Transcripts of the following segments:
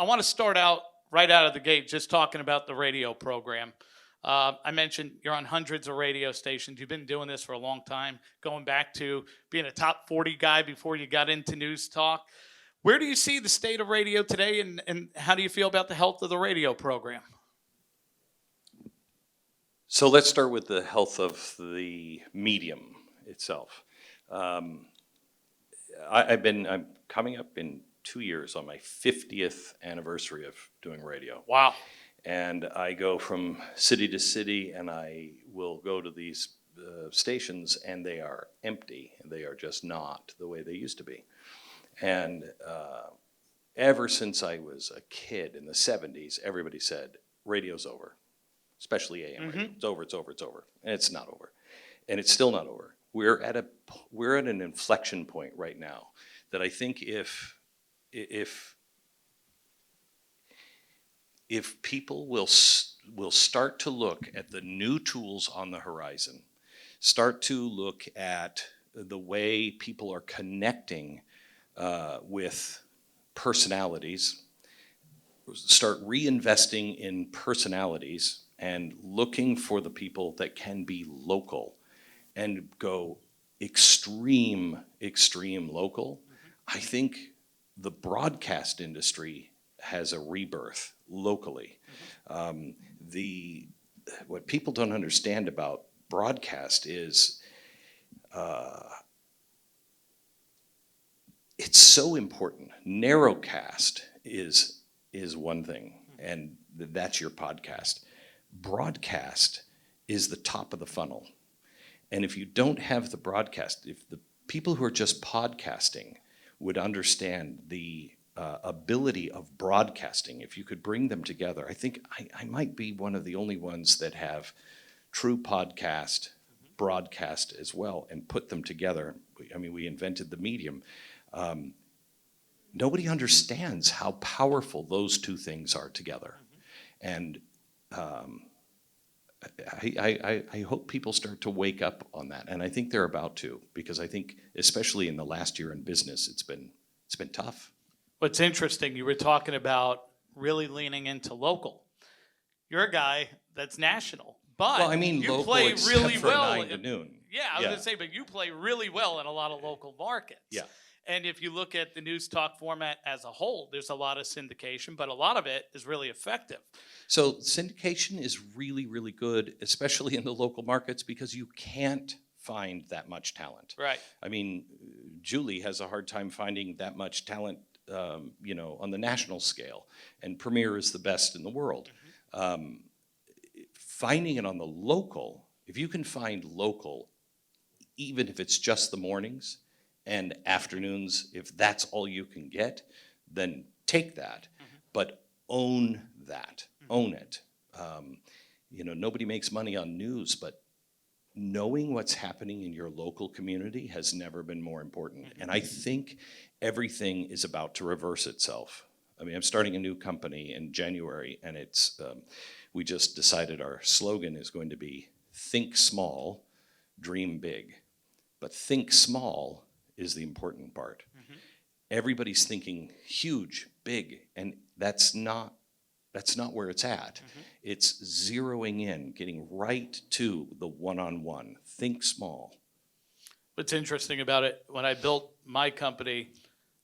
I want to start out right out of the gate just talking about the radio program. I mentioned you're on hundreds of radio stations. You've been doing this for a long time, going back to being a top 40 guy before you got into news talk. Where do you see the state of radio today, and how do you feel about the health of the radio program? So let's start with the health of the medium itself. I'm coming up in 2 years on my 50th anniversary of doing radio. Wow. And I go from city to city, and I will go to these stations, and they are empty. They are just not the way they used to be. And ever since I was a kid in the 70s, everybody said, radio's over, especially AM radio. It's over, it's over, it's over. And it's not over. And it's still not over. We're at an inflection point right now that I think if people will start to look at the new tools on the horizon, start to look at the way people are connecting with personalities, start reinvesting in personalities and looking for the people that can be local and go extreme local, I think the broadcast industry has a rebirth locally. What people don't understand about broadcast is it's so important. Narrowcast is one thing, and that's your podcast. Broadcast is the top of the funnel. And if you don't have the broadcast, if the people who are just podcasting would understand the ability of broadcasting, if you could bring them together, I think I might be one of the only ones that have true podcast, broadcast as well, and put them together. I mean, we invented the medium. Nobody understands how powerful those two things are together. And I hope people start to wake up on that, and I think they're about to, because I think, especially in the last year in business, it's been tough. What's interesting, you were talking about really leaning into local. You're a guy that's national, but well, I mean, you local play except really for well. 9 to noon. Yeah, I was going to say, but you play really well in a lot of local markets. Yeah. And if you look at the news talk format as a whole, there's a lot of syndication, but a lot of it is really effective. So syndication is really, really good, especially in the local markets, because you can't find that much talent. Right. I mean, Julie has a hard time finding that much talent, on the national scale, and Premier is the best in the world. Finding it on the local, if you can find local, even if it's just the mornings and afternoons, if that's all you can get, then take that, but own that, own it. Nobody makes money on news, but knowing what's happening in your local community has never been more important. And I think everything is about to reverse itself. I mean, I'm starting a new company in January, and we just decided our slogan is going to be think small, dream big. But think small is the important part. Everybody's thinking huge, big, and that's not where it's at. It's zeroing in, getting right to the one-on-one. Think small. What's interesting about it, when I built my company,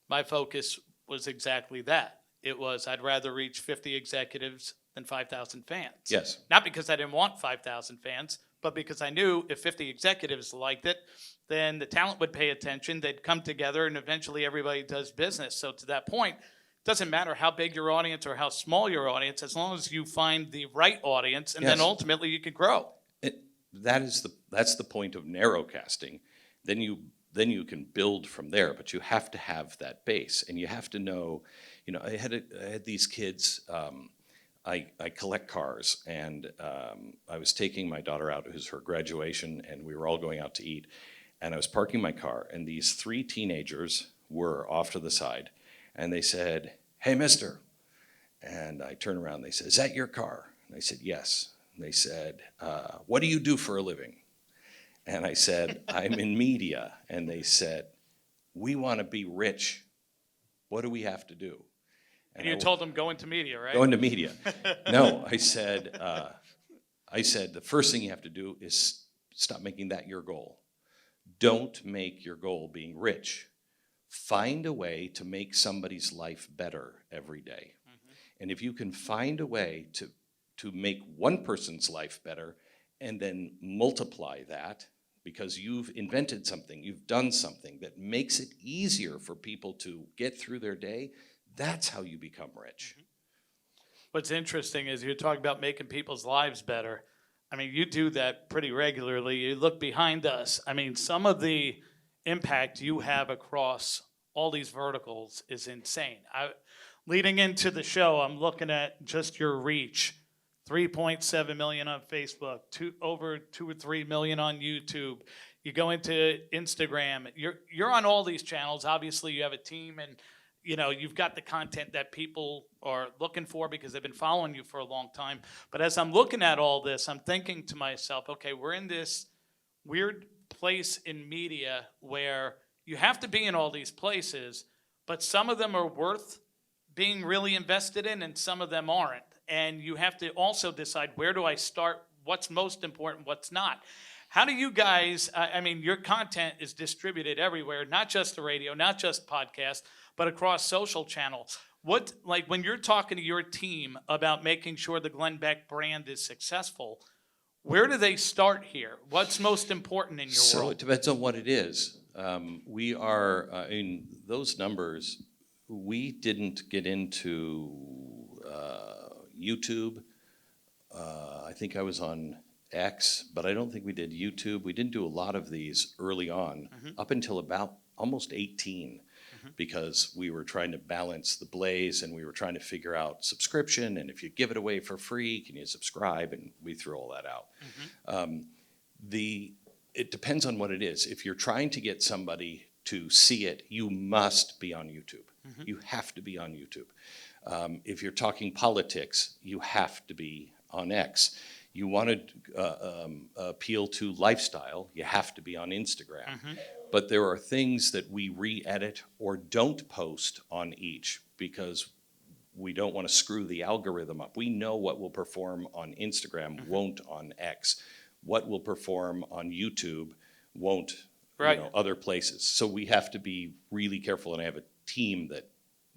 my focus was exactly that. It was, I'd rather reach 50 executives than 5,000 fans. Yes. Not because I didn't want 5,000 fans, but because I knew if 50 executives liked it, then the talent would pay attention, they'd come together, and eventually everybody does business. So to that point, it doesn't matter how big your audience or how small your audience, as long as you find the right audience, and then ultimately you can grow. That's the point of narrowcasting. Then you can build from there, but you have to have that base, and you have to know, I had these kids, I collect cars, and I was taking my daughter out, it was her graduation, and we were all going out to eat, and I was parking my car, and these 3 teenagers were off to the side, and they said, "Hey, mister." And I turned around, they said, "Is that your car?" And I said, "Yes." And they said, "What do you do for a living?" And I said, "I'm in media." And they said, "We want to be rich. What do we have to do?" And you told them go into media, right? Go into media. No, I said the first thing you have to do is stop making that your goal. Don't make your goal being rich. Find a way to make somebody's life better every day. And if you can find a way to make one person's life better and then multiply that, because you've invented something, you've done something that makes it easier for people to get through their day, that's how you become rich. What's interesting is you're talking about making people's lives better. I mean, you do that pretty regularly. You look behind us. I mean, some of the impact you have across all these verticals is insane. Leading into the show, I'm looking at just your reach. 3.7 million on Facebook, over 2 or 3 million on YouTube. You go into Instagram. You're on all these channels. Obviously, you have a team, and you've got the content that people are looking for because they've been following you for a long time. But as I'm looking at all this, I'm thinking to myself, okay, we're in this weird place in media where you have to be in all these places, but some of them are worth being really invested in and some of them aren't. And you have to also decide, where do I start? What's most important? What's not? How do you guys, I mean, your content is distributed everywhere, not just the radio, not just podcasts, but across social channels. When you're talking to your team about making sure the Glenn Beck brand is successful, where do they start here? What's most important in your world? So it depends on what it is. We are, in those numbers, we didn't get into YouTube. I think I was on X, but I don't think we did YouTube. We didn't do a lot of these early on, up until about almost 18, because we were trying to balance the blaze and we were trying to figure out subscription, and if you give it away for free, can you subscribe? And we threw all that out. It depends on what it is. If you're trying to get somebody to see it, you must be on YouTube. You have to be on YouTube. If you're talking politics, you have to be on X. You want to appeal to lifestyle, you have to be on Instagram. But there are things that we re-edit or don't post on each because we don't want to screw the algorithm up. We know what will perform on Instagram won't on X. What will perform on YouTube won't other places. So we have to be really careful, and I have a team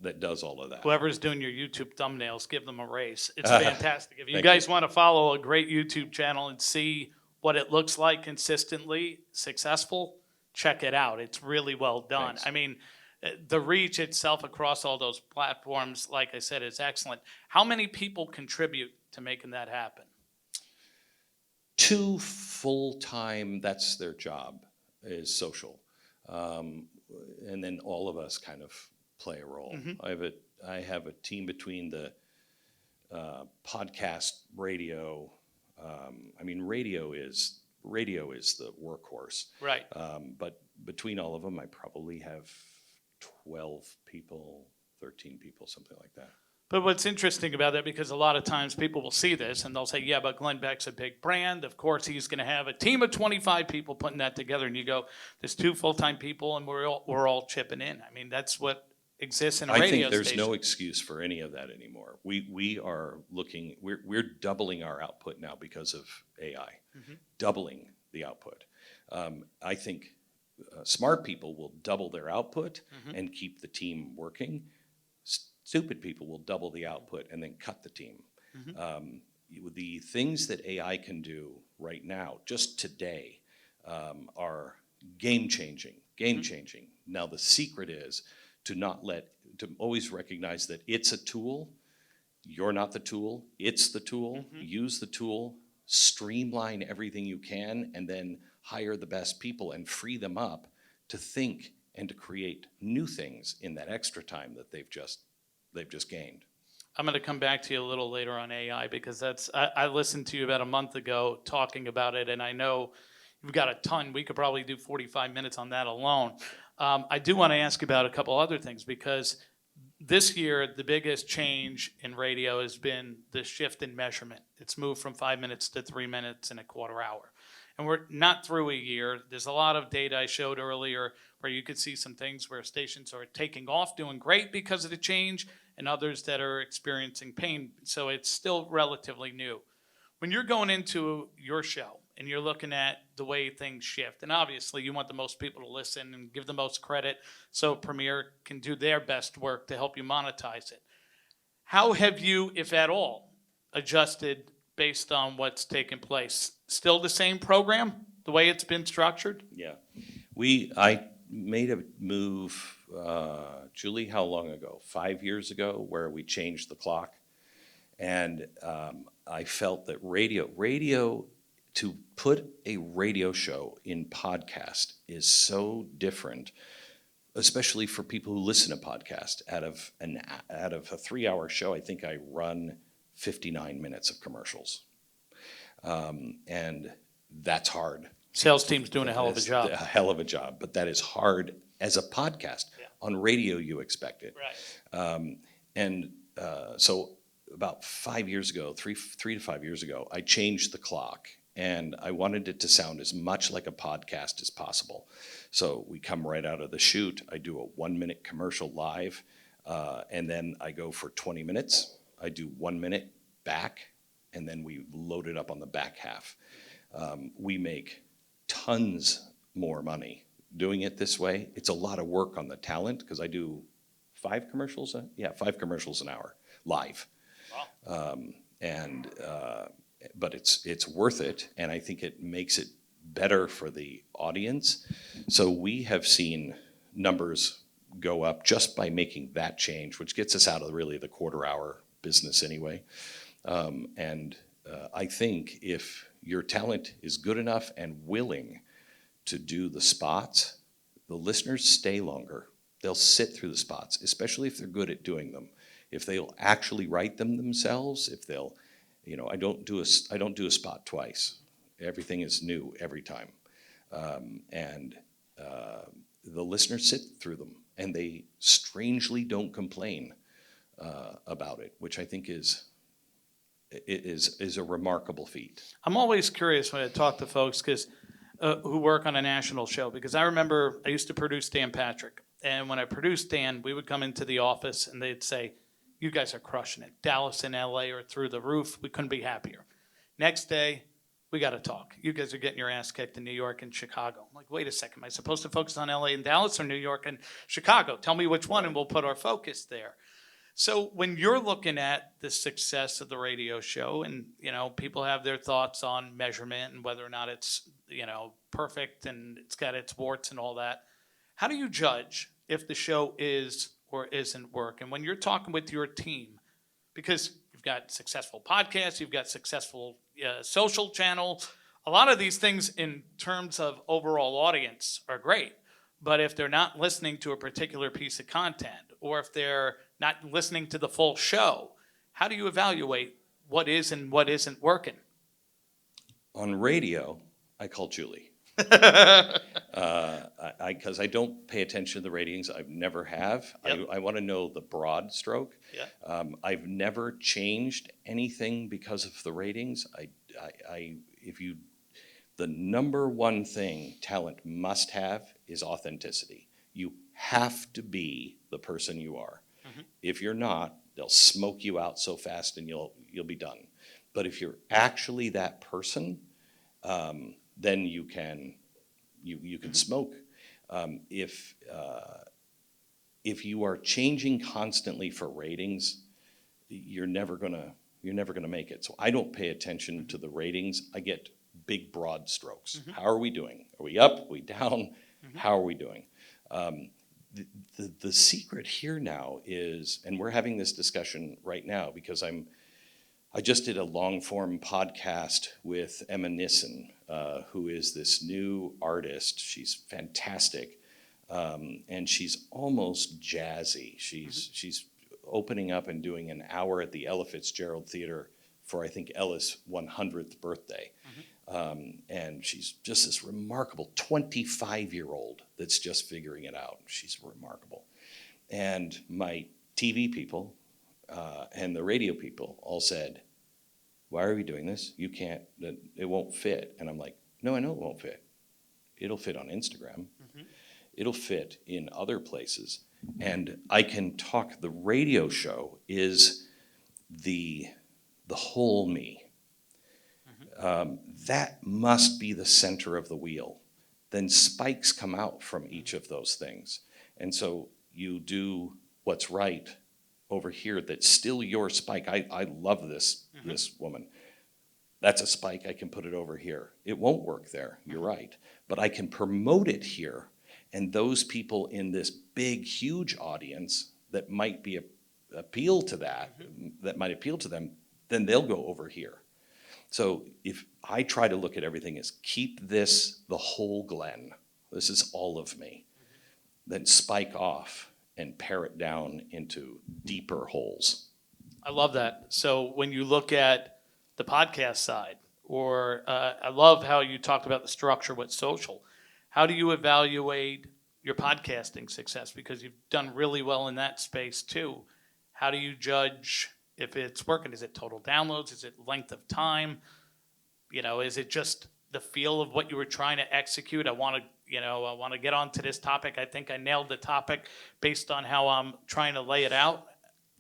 that does all of that. Whoever's doing your YouTube thumbnails, give them a raise. It's fantastic. If you guys want to follow a great YouTube channel and see what it looks like consistently successful, check it out. It's really well done. Thanks. I mean, the reach itself across all those platforms, like I said, is excellent. How many people contribute to making that happen? 2 full-time, that's their job, is social. And then all of us kind of play a role. I have a team between the podcast, radio. I mean, radio is the workhorse. Right. But between all of them, I probably have 12 people, 13 people, something like that. But what's interesting about that, because a lot of times people will see this and they'll say, yeah, but Glenn Beck's a big brand. Of course, he's going to have a team of 25 people putting that together. And you go, there's 2 full-time people and we're all chipping in. I mean, that's what exists in a radio I think there's station. no excuse for any of that anymore. We are looking, we're doubling our output now because of AI, doubling the output. I think smart people will double their output and keep the team working. Stupid people will double the output and then cut the team. The things that AI can do right now, just today, are game-changing. Now the secret is to always recognize that it's a tool. You're not the tool, it's the tool. Use the tool, streamline everything you can, and then hire the best people and free them up to think and to create new things in that extra time that they've just gained. I'm going to come back to you a little later on AI, because I listened to you about a month ago talking about it, and I know you've got a ton. We could probably do 45 minutes on that alone. I do want to ask about a couple other things, because this year the biggest change in radio has been the shift in measurement. It's moved from 5 minutes to 3 minutes and a quarter hour. And we're not through a year. There's a lot of data I showed earlier where you could see some things where stations are taking off, doing great because of the change, and others that are experiencing pain. So it's still relatively new. When you're going into your show and you're looking at the way things shift, and obviously you want the most people to listen and give the most credit so Premiere can do their best work to help you monetize it. How have you, if at all, adjusted based on what's taken place? Still the same program, the way it's been structured? Yeah. I made a move, Julie, how long ago? 5 years ago, where we changed the clock. And I felt that to put a radio show in podcast is so different, especially for people who listen to podcast. Out of a 3-hour show, I think I run 59 minutes of commercials. And that's hard. Sales team's doing a hell of a It's job. a hell of a job, but that is hard as a podcast. Yeah. On radio, you expect it. Right. So about 5 years ago, three to 5 years ago, I changed the clock, and I wanted it to sound as much like a podcast as possible. So we come right out of the shoot. I do a 1-minute commercial live, and then I go for 20 minutes. I do 1 minute back, and then we load it up on the back half. We make tons more money doing it this way. It's a lot of work on the talent because I do 5 commercials. 5 commercials an hour live. Wow. But it's worth it, and I think it makes it better for the audience. So we have seen numbers go up just by making that change, which gets us out of really the quarter-hour business anyway. I think if your talent is good enough and willing to do the spots, the listeners stay longer. They'll sit through the spots, especially if they're good at doing them. If they'll actually write them themselves, if they'll, I don't do a spot twice. Everything is new every time. The listeners sit through them, and they strangely don't complain about it, which I think is a remarkable feat. I'm always curious when I talk to folks who work on a national show, because I remember I used to produce Dan Patrick. And when I produced Dan, we would come into the office and they'd say, "You guys are crushing it. Dallas and LA are through the roof. We couldn't be happier." Next day, "We got to talk. You guys are getting your ass kicked in New York and Chicago." I'm like, "Wait a second. Am I supposed to focus on LA and Dallas or New York and Chicago? Tell me which one and we'll put our focus there." So when you're looking at the success of the radio show, and people have their thoughts on measurement and whether or not it's perfect and it's got its warts and all that, how do you judge if the show is or isn't working when you're talking with your team? Because you've got successful podcasts, you've got successful social channel. A lot of these things in terms of overall audience are great. But if they're not listening to a particular piece of content, or if they're not listening to the full show, how do you evaluate what is and what isn't working? On radio, I call Julie. Because I don't pay attention to the ratings. I never have. Yep. I want to know the broad stroke. Yeah. I've never changed anything because of the ratings. The number one thing talent must have is authenticity. You have to be the person you are. Mm-hmm. If you're not, they'll smoke you out so fast and you'll be done. But if you're actually that person, then you can mm-hmm. smoke. If you are changing constantly for ratings, you're never gonna make it. So I don't pay attention to the ratings. I get big broad strokes. Mm-hmm. How are we doing? Are we up? Are we down? Mm-hmm. How are we doing? The secret here now is, and we're having this discussion right now because I just did a long form podcast with Emma Nissen, who is this new artist. She's fantastic, and she's almost jazzy. She's opening up and doing an hour at the Ella Fitzgerald Theater for, I think, Ella's 100th birthday. Mm-hmm. And she's just this remarkable 25-year-old that's just figuring it out. She's remarkable. And my TV people and the radio people all said, "Why are we doing this? You can't, it won't fit." And I'm like, "No, I know it won't fit. It'll fit on Instagram. Mm-hmm. It'll fit in other places. And I can talk, the radio show is the whole me. That must be the center of the wheel. Then spikes come out from each of those things. And so you do what's right over here that's still your spike. I love this woman. That's a spike, I can put it over here. It won't work there, you're right. But I can promote it here, and those people in this big, huge audience that might be appeal to that might appeal to them, then they'll go over here. So if I try to look at everything as keep this the whole Glenn, this is all of me, then spike off and pare it down into deeper holes. I love that. So when you look at the podcast side, or I love how you talked about the structure with social. How do you evaluate your podcasting success? Because you've done really well in that space too. How do you judge if it's working? Is it total downloads? Is it length of time? You know, is it just the feel of what you were trying to execute? I want to get onto this topic. I think I nailed the topic based on how I'm trying to lay it out.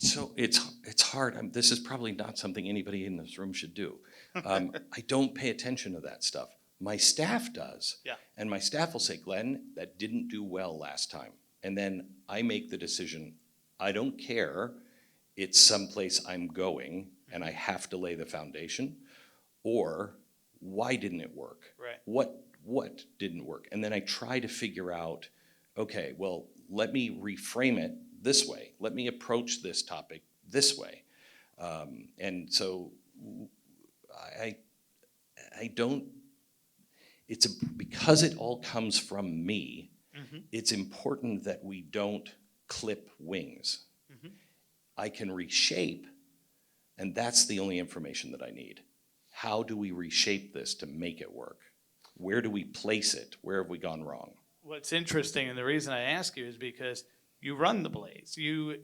So it's hard. This is probably not something anybody in this room should do. I don't pay attention to that stuff. My staff does. Yeah. And my staff will say, Glenn, that didn't do well last time. And then I make the decision, I don't care. It's someplace I'm going and I have to lay the foundation. Or why didn't it work? Right. What didn't work? And then I try to figure out, okay, well, let me reframe it this way. Let me approach this topic this way. And so I don't, because it all comes from me, it's important that we don't clip wings. I can reshape, and that's the only information that I need. How do we reshape this to make it work? Where do we place it? Where have we gone wrong? What's interesting, and the reason I ask you is because you run the Blaze. You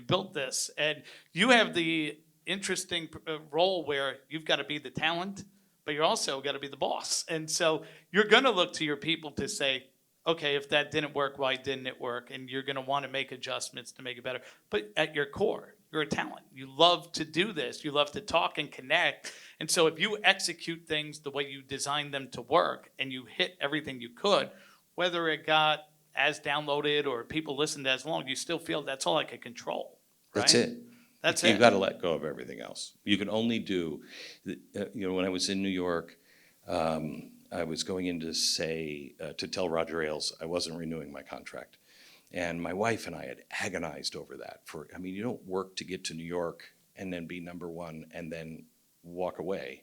built this, and you have the interesting role where you've got to be the talent, but you're also got to be the boss. And so you're going to look to your people to say, okay, if that didn't work, why didn't it work? And you're going to want to make adjustments to make it better. But at your core, you're a talent. You love to do this. You love to talk and connect. And so if you execute things the way you designed them to work and you hit everything you could, whether it got as downloaded or people listened as long, you still feel that's all I can control. Right? That's it. That's You've it. got to let go of everything else. You can only do, when I was in New York, I was going in to say, to tell Roger Ailes I wasn't renewing my contract. And my wife and I had agonized over that. You don't work to get to New York and then be number one and then walk away.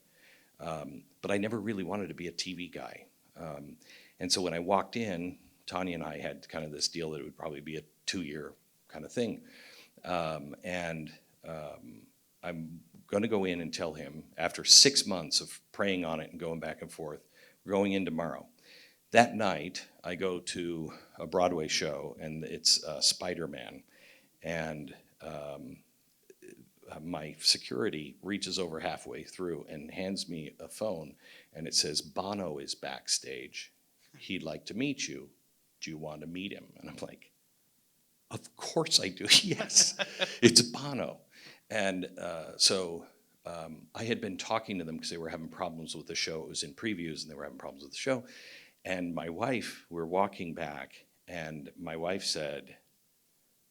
But I never really wanted to be a TV guy. And so when I walked in, Tanya and I had kind of this deal that it would probably be a 2-year kind of thing. I'm going to go in and tell him, after 6 months of praying on it and going back and forth, we're going in tomorrow. That night, I go to a Broadway show, and it's Spider-Man. And my security reaches over halfway through and hands me a phone, and it says, Bono is backstage. He'd like to meet you. Do you want to meet him? And I'm like, of course I do. Yes, it's Bono. And so I had been talking to them because they were having problems with the show. It was in previews, and they were having problems with the show. And my wife, we're walking back, and my wife said,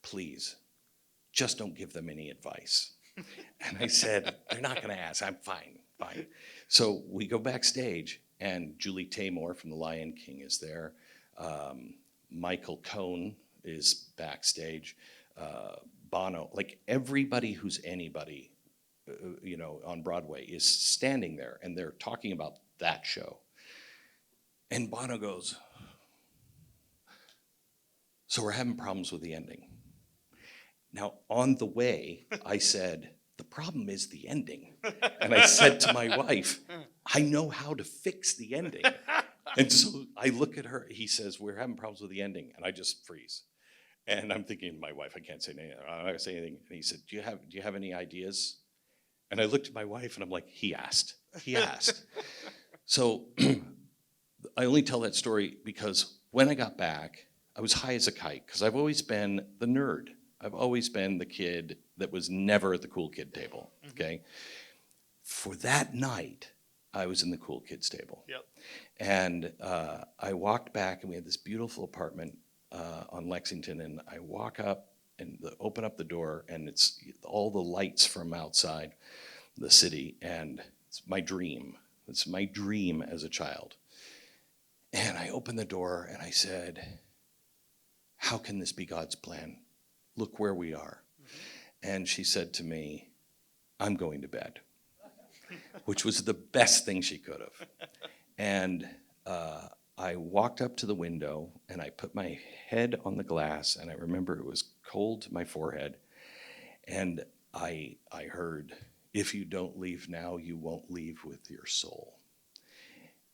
please, just don't give them any advice. And I said, they're not going to ask. I'm fine. So we go backstage, and Julie Taymor from The Lion King is there. Michael Cohn is backstage. Bono, like everybody who's anybody, on Broadway is standing there, and they're talking about that show. And Bono goes, so we're having problems with the ending. Now, on the way, I said, the problem is the ending. And I said to my wife, I know how to fix the ending. And so I look at her, he says, we're having problems with the ending. And I just freeze. And I'm thinking, my wife, I can't say anything. I'm not going to say anything. And he said, do you have any ideas? And I looked at my wife, and I'm like, he asked. So I only tell that story because when I got back, I was high as a kite because I've always been the nerd. I've always been the kid that was never at the cool kid table, okay? For that night, I was in the cool kids table. Yep. And I walked back, and we had this beautiful apartment on Lexington, and I walk up and open up the door, and it's all the lights from outside the city, and it's my dream. It's my dream as a child. And I opened the door, and I said, how can this be God's plan? Look where we are. And she said to me, I'm going to bed, which was the best thing she could have. And I walked up to the window, and I put my head on the glass, and I remember it was cold to my forehead, and I heard, if you don't leave now, you won't leave with your soul.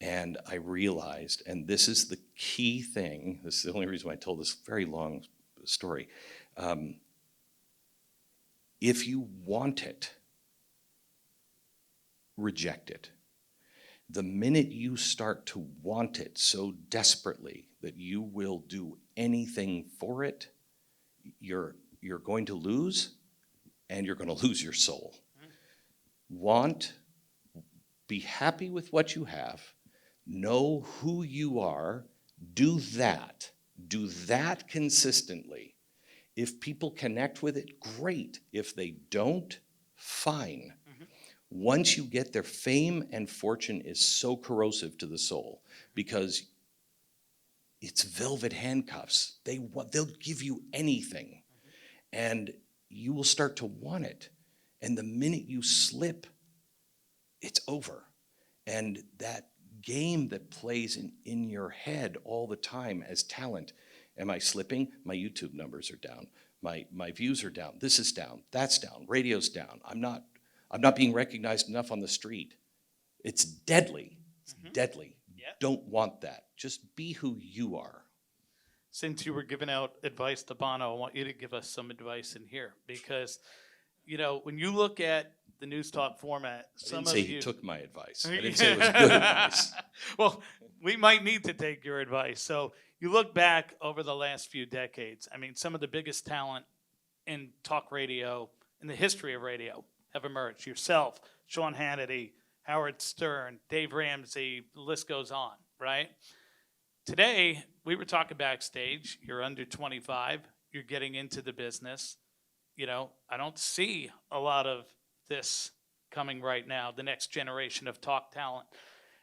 And I realized, and this is the key thing, this is the only reason why I told this very long story. If you want it, reject it. The minute you start to want it so desperately that you will do anything for it, you're going to lose, and you're going to lose your soul. Want, be happy with what you have, know who you are, do that consistently. If people connect with it, great. If they don't, fine. Once you get there, fame and fortune is so corrosive to the soul because it's velvet handcuffs. They'll give you anything, and you will start to want it. And the minute you slip, it's over. And that game that plays in your head all the time as talent, am I slipping? My YouTube numbers are down. My views are down. This is down. That's down. Radio's down. I'm not being recognized enough on the street. It's deadly. It's deadly. Yeah. Don't want that. Just be who you are. Since you were giving out advice to Bono, I want you to give us some advice in here because, you know, when you look at the News Talk format, I didn't say he took my advice. I didn't Yeah. say it was good advice. Well, we might need to take your advice. So you look back over the last few decades. I mean, some of the biggest talent in talk radio, in the history of radio, have emerged. Yourself, Sean Hannity, Howard Stern, Dave Ramsey, the list goes on, right? Today, we were talking backstage. You're under 25. You're getting into the business. You know, I don't see a lot of this coming right now, the next generation of talk talent.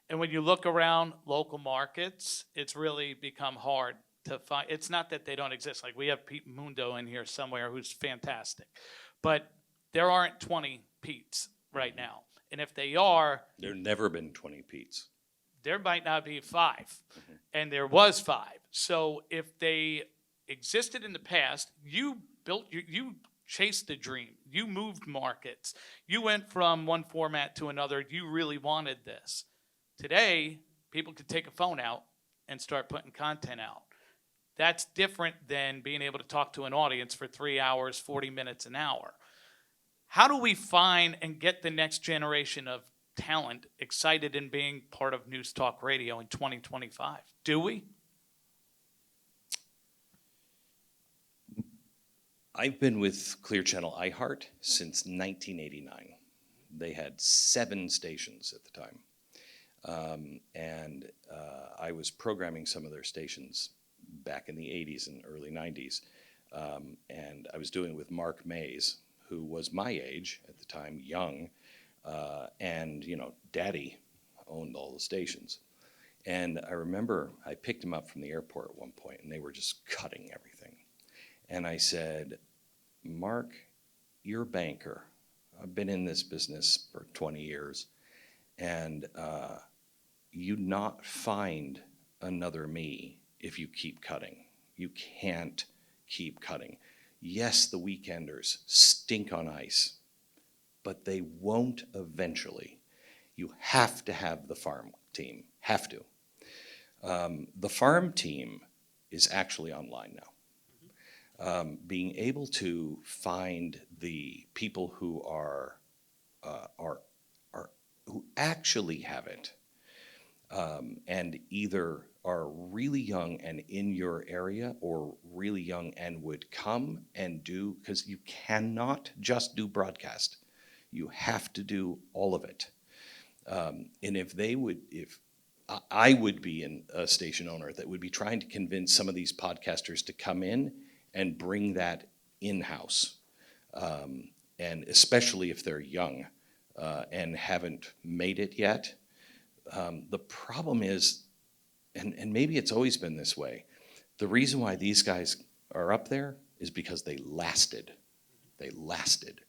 And when you look around local markets, it's really become hard to find. It's not that they don't exist. Like we have Pete Mundo in here somewhere who's fantastic. But there aren't 20 Petes right now. And if they are, There never been 20 Petes. there might not be 5. And there was 5. So if they existed in the past, you chased the dream. You moved markets. You went from one format to another. You really wanted this. Today, people could take a phone out and start putting content out. That's different than being able to talk to an audience for 3 hours, 40 minutes, an hour. How do we find and get the next generation of talent excited in being part of News Talk Radio in 2025? Do we? I've been with Clear Channel iHeart since 1989. They had 7 stations at the time. And I was programming some of their stations back in the 80s and early 90s. And I was doing it with Mark Mays, who was my age at the time, young, and, you know, Daddy owned all the stations. And I remember I picked him up from the airport at one point, and they were just cutting everything. And I said, Mark, you're a banker. I've been in this business for 20 years, and you'd not find another me if you keep cutting. You can't keep cutting. Yes, the weekenders stink on ice, but they won't eventually. You have to have the farm team, have to. The farm team is actually online now. Being able to find the people who who actually have it. and either are really young and in your area or really young and would come and do, because you cannot just do broadcast. You have to do all of it. And if I would be a station owner that would be trying to convince some of these podcasters to come in and bring that in-house. And especially if they're young and haven't made it yet. The problem is, and maybe it's always been this way, the reason why these guys are up there is because they lasted. They lasted.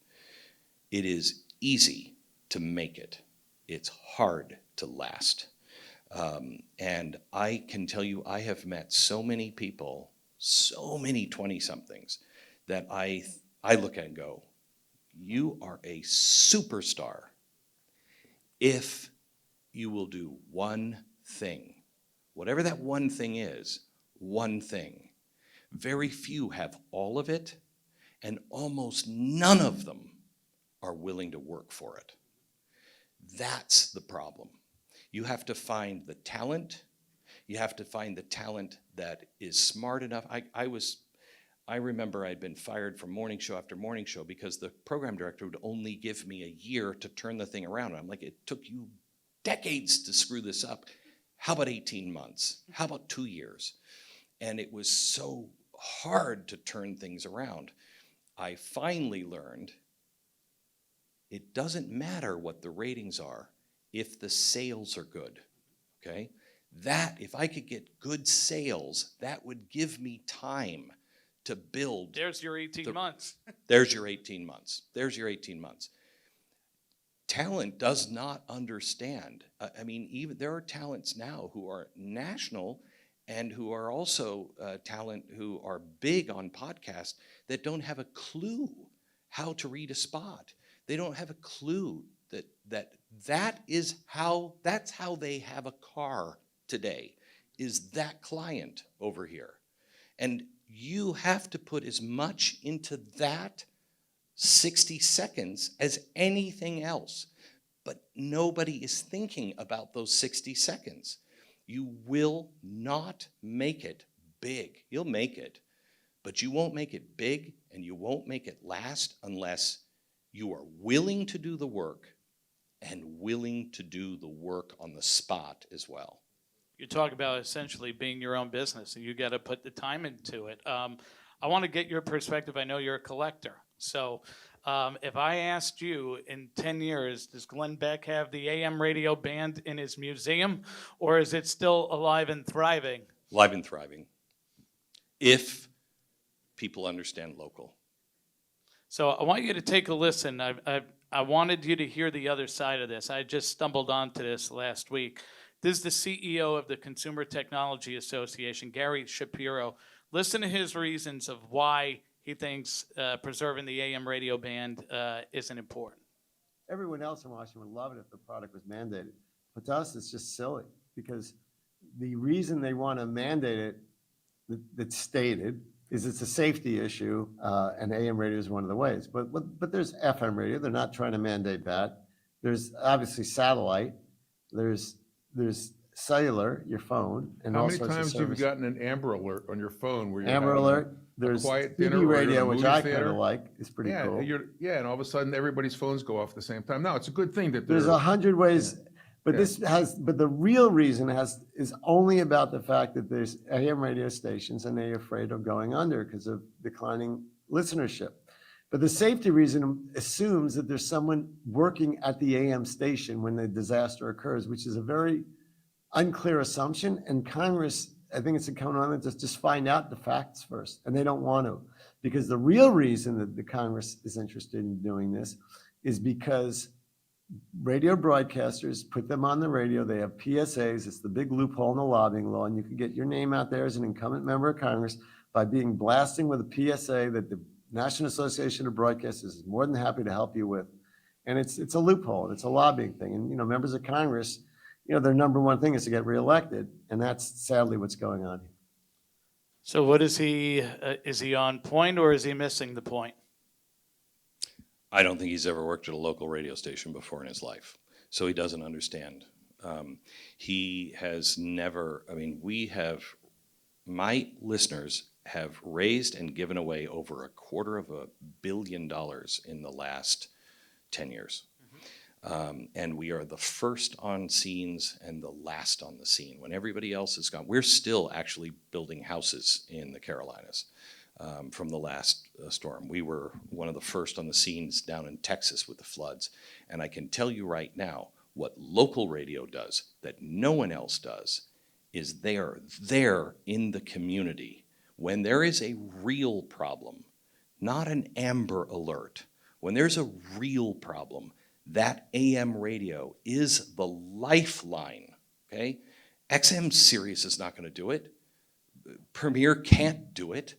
It is easy to make it. It's hard to last. And I can tell you, I have met so many people, so many 20-somethings, that I look at and go, you are a superstar if you will do one thing. Whatever that one thing is, one thing. Very few have all of it, and almost none of them are willing to work for it. That's the problem. You have to find the talent. You have to find the talent that is smart enough. I remember I'd been fired from morning show after morning show because the program director would only give me a year to turn the thing around. And I'm like, it took you decades to screw this up. How about 18 months? How about 2 years? And it was so hard to turn things around. I finally learned it doesn't matter what the ratings are if the sales are good, okay? That, if I could get good sales, that would give me time to build. There's your 18 months. There's your 18 months. There's your 18 months. Talent does not understand. I mean, even there are talents now who are national and who are also talent who are big on podcasts that don't have a clue how to read a spot. They don't have a clue that's how they have a car today, is that client over here. And you have to put as much into that 60 seconds as anything else. But nobody is thinking about those 60 seconds. You will not make it big. You'll make it, but you won't make it big and you won't make it last unless you are willing to do the work and willing to do the work on the spot as well. You talk about essentially being your own business, and you got to put the time into it. I want to get your perspective. I know you're a collector. So if I asked you in 10 years, does Glenn Beck have the AM radio band in his museum, or is it still alive and thriving? Alive and thriving, if people understand local. So I want you to take a listen. I wanted you to hear the other side of this. I just stumbled onto this last week. This is the CEO of the Consumer Technology Association, Gary Shapiro. Listen to his reasons of why he thinks preserving the AM radio band isn't important. Everyone else in Washington would love it if the product was mandated. But to us, it's just silly because the reason they want to mandate it, that's stated, is it's a safety issue, and AM radio is one of the ways. But there's FM radio. They're not trying to mandate that. There's obviously satellite. There's cellular, your phone, and How all many sorts of times have you services. gotten an Amber Alert on your phone where you're Amber having Alert. There's quiet dinner or TV you're in a radio, which movie I kind theater? of like. It's pretty yeah, cool. and all of a sudden everybody's phones go off at the same time. No, it's a good thing that There's they're 100 ways, but Yeah. but the real reason is only about the fact that there's AM radio stations and they're afraid of going under because of declining listenership. But the safety reason assumes that there's someone working at the AM station when the disaster occurs, which is a very unclear assumption. And Congress, I think it's incumbent on them to just find out the facts first, and they don't want to. Because the real reason that the Congress is interested in doing this is because radio broadcasters put them on the radio. They have PSAs. It's the big loophole in the lobbying law. And you can get your name out there as an incumbent member of Congress by being blasting with a PSA that the National Association of Broadcasters is more than happy to help you with. And it's a loophole. It's a lobbying thing. And, members of Congress, their number one thing is to get reelected. And that's sadly what's going on here. So what is he on point, or is he missing the point? I don't think he's ever worked at a local radio station before in his life, so he doesn't understand He has never, I mean, my listeners have raised and given away over $250 million in the last 10 years. And we are the first on scenes and the last on the scene. When everybody else is gone, we're still actually building houses in the Carolinas from the last storm. We were one of the first on the scenes down in Texas with the floods. And I can tell you right now, what local radio does that no one else does is they are there in the community when there is a real problem, not an Amber Alert. When there's a real problem, that AM radio is the lifeline, okay? XM Sirius is not gonna do it. Premier can't do it.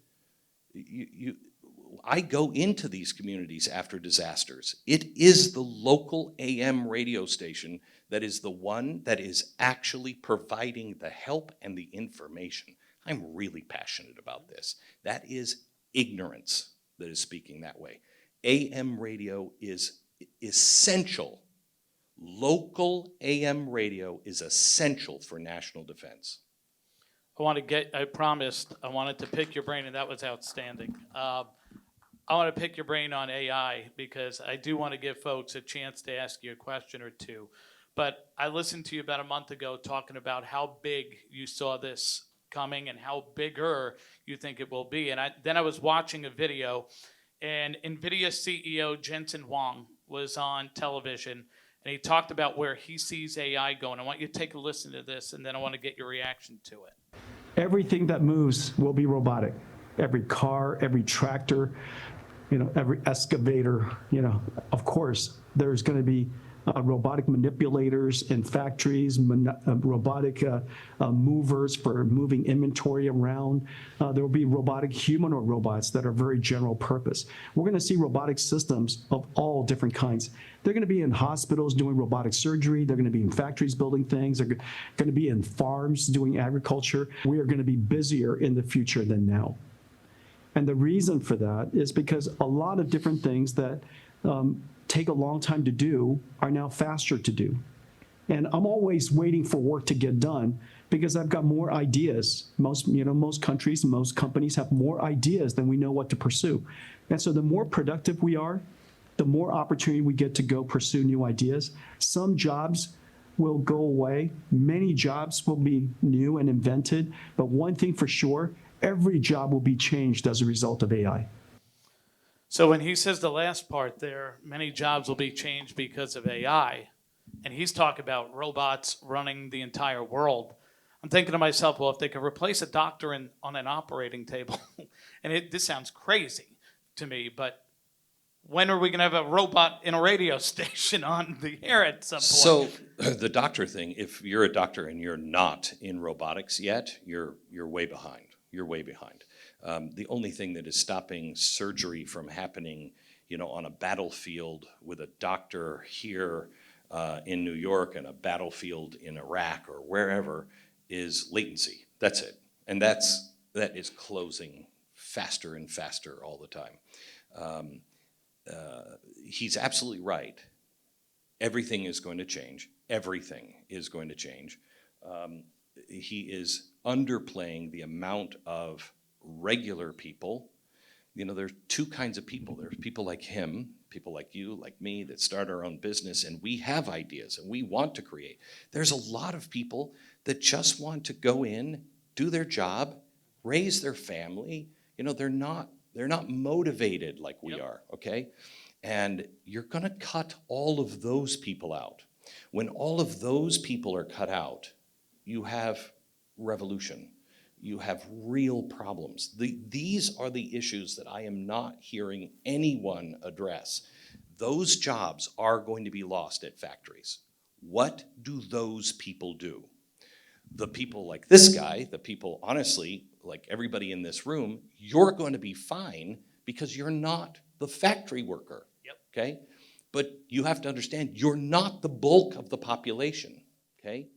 I go into these communities after disasters. It is the local AM radio station that is the one that is actually providing the help and the information. I'm really passionate about this. That is ignorance that is speaking that way. AM radio is essential. Local AM radio is essential for national defense. I promised I wanted to pick your brain, and that was outstanding. I want to pick your brain on AI because I do want to give folks a chance to ask you a question or two. But I listened to you about a month ago talking about how big you saw this coming and how bigger you think it will be. And then I was watching a video, and NVIDIA CEO Jensen Huang was on television, and he talked about where he sees AI going. I want you to take a listen to this, and then I want to get your reaction to it. Everything that moves will be robotic. Every car, every tractor, every excavator, of course, there's going to be robotic manipulators in factories, robotic movers for moving inventory around. There will be robotic humanoid robots that are very general purpose. We're going to see robotic systems of all different kinds. They're going to be in hospitals doing robotic surgery. They're going to be in factories building things. They're going to be in farms doing agriculture. We are going to be busier in the future than now. And the reason for that is because a lot of different things that take a long time to do are now faster to do. And I'm always waiting for work to get done because I've got more ideas. Most countries, most companies have more ideas than we know what to pursue. And so the more productive we are, the more opportunity we get to go pursue new ideas. Some jobs will go away. Many jobs will be new and invented. But one thing for sure, every job will be changed as a result of AI. So when he says the last part there, many jobs will be changed because of AI, and he's talking about robots running the entire world, I'm thinking to myself, well, if they could replace a doctor on an operating table, and this sounds crazy to me, but when are we going to have a robot in a radio station on the air at some point? So the doctor thing, if you're a doctor and you're not in robotics yet, you're way behind. You're way behind. The only thing that is stopping surgery from happening, on a battlefield with a doctor here in New York and a battlefield in Iraq or wherever is latency. That's it. And that is closing faster and faster all the time. He's absolutely right. Everything is going to change. Everything is going to change. He is underplaying the amount of regular people. There's two kinds of people. There's people like him, people like you, like me, that start our own business, and we have ideas and we want to create. There's a lot of people that just want to go in, do their job, raise their family. They're not motivated like we are, okay? And you're gonna cut all of those people out. When all of those people are cut out, you have revolution. You have real problems. These are the issues that I am not hearing anyone address. Those jobs are going to be lost at factories. What do those people do? The people like this guy, the people, honestly, like everybody in this room, you're going to be fine because you're not the factory worker, okay? But you have to understand, you're not the bulk of the population, okay?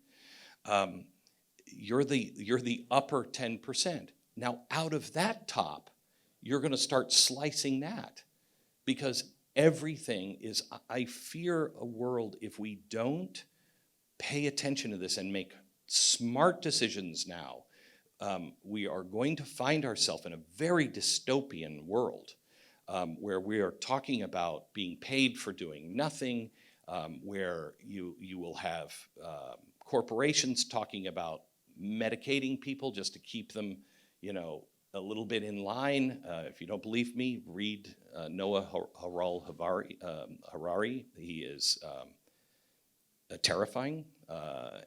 You're the upper 10%. Now, out of that top, you're going to start slicing that because everything is, I fear a world if we don't pay attention to this and make smart decisions now. We are going to find ourselves in a very dystopian world where we are talking about being paid for doing nothing, where you will have corporations talking about medicating people just to keep them, a little bit in line. If you don't believe me, read Noah Harari. He is terrifying,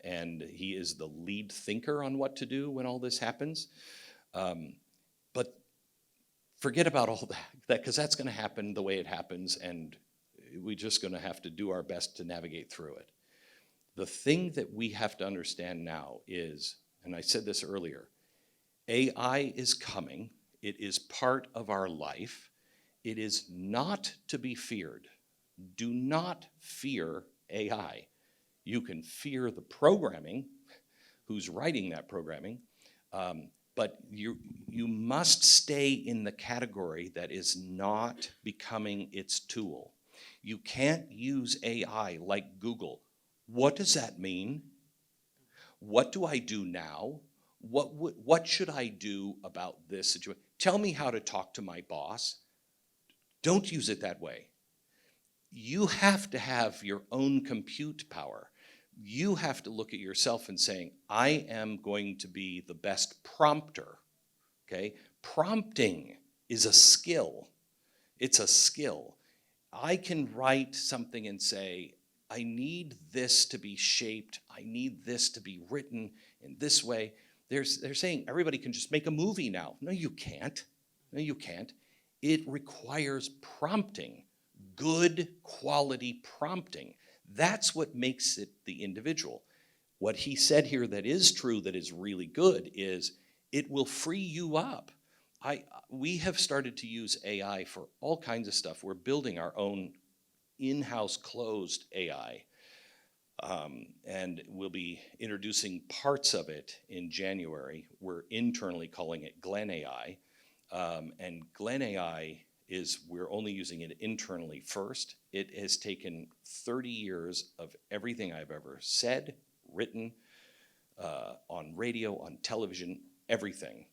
and he is the lead thinker on what to do when all this happens. But forget about all that, because that's going to happen the way it happens, and we're just going to have to do our best to navigate through it. The thing that we have to understand now is, and I said this earlier, AI is coming. It is part of our life. It is not to be feared. Do not fear AI. You can fear the programming, who's writing that programming, but you must stay in the category that is not becoming its tool. You can't use AI like Google. What does that mean? What do I do now? What should I do about this situation? Tell me how to talk to my boss. Don't use it that way. You have to have your own compute power. You have to look at yourself and saying, I am going to be the best prompter, okay? Prompting is a skill. It's a skill. I can write something and say, I need this to be shaped. I need this to be written in this way. They're saying everybody can just make a movie now. No, you can't. No, you can't. It requires prompting, good quality prompting. That's what makes it the individual. What he said here that is true, that is really good, is it will free you up. We have started to use AI for all kinds of stuff. We're building our own in-house closed AI. And we'll be introducing parts of it in January. We're internally calling it Glenn AI. And Glenn AI we're only using it internally first. It has taken 30 years of everything I've ever said, written, on radio, on television, everything.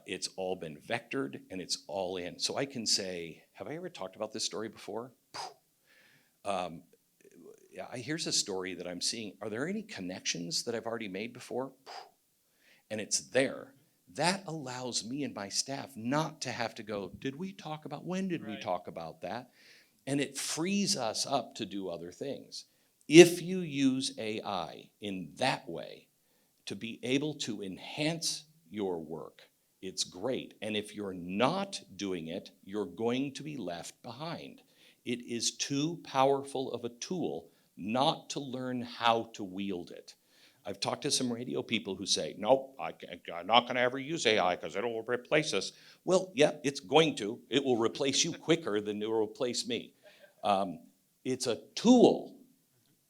It's all been vectored and it's all in. So I can say, have I ever talked about this story before? Here's a story that I'm seeing. Are there any connections that I've already made before? And it's there. That allows me and my staff not to have to go, when did we talk about that? And it frees us up to do other things. If you use AI in that way to be able to enhance your work, it's great. And if you're not doing it, you're going to be left behind. It is too powerful of a tool not to learn how to wield it. I've talked to some radio people who say, nope, I'm not going to ever use AI because it'll replace us. Well, yeah, it's going to. It will replace you quicker than it will replace me. It's a tool.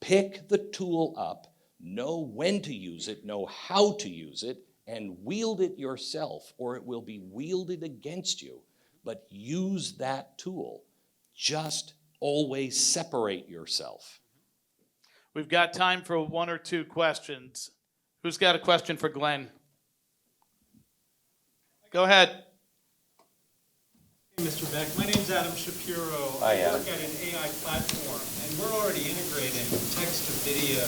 Pick the tool up, know when to use it, know how to use it, and wield it yourself, or it will be wielded against you. But use that tool. Just always separate yourself. We've got time for one or two questions. Who's got a question for Glenn? Go ahead. Hey, Mr. Beck, my name's Adam Shapiro. Hi, I Adam. work at an AI platform, and we're already integrating text to video,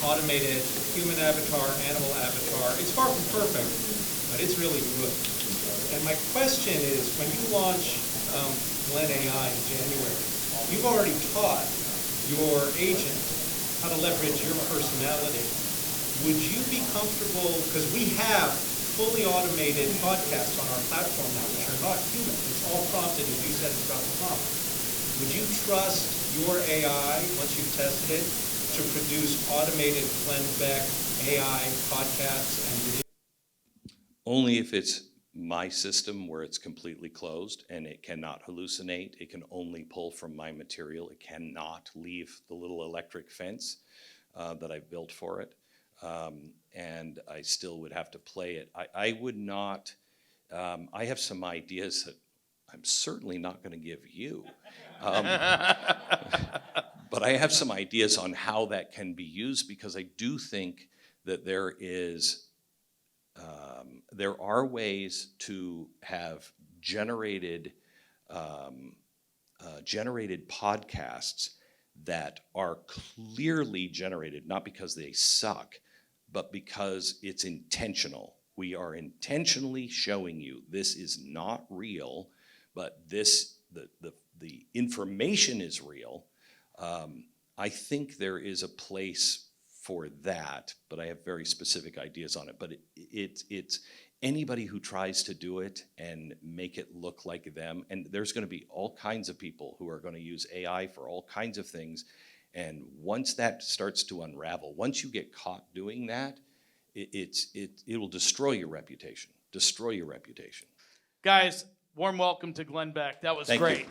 automated human avatar, animal avatar. It's far from perfect, but it's really good. And my question is, when you launch Glenn AI in January, you've already taught your agent how to leverage your personality. Would you be comfortable, because we have fully automated podcasts on our platform now, which are not human. It's all prompted, as you said, it's got the prompt. Would you trust your AI, once you've tested it, to produce automated Glenn Beck AI podcasts and videos? Only if it's my system where it's completely closed and it cannot hallucinate. It can only pull from my material. It cannot leave the little electric fence that I've built for it. And I still would have to play it. I would not, I have some ideas that I'm certainly not going to give you. But But I have some ideas on how that can be used, because I do think that there are ways to have generated podcasts that are clearly generated, not because they suck, but because it's intentional. We are intentionally showing you this is not real, but the information is real. I think there is a place for that, but I have very specific ideas on it. But it's anybody who tries to do it and make it look like them, and there's going to be all kinds of people who are going to use AI for all kinds of things. And once that starts to unravel, once you get caught doing that, it will destroy your reputation. Destroy your reputation. Guys, warm welcome to Glenn Beck. That was Thank you. great.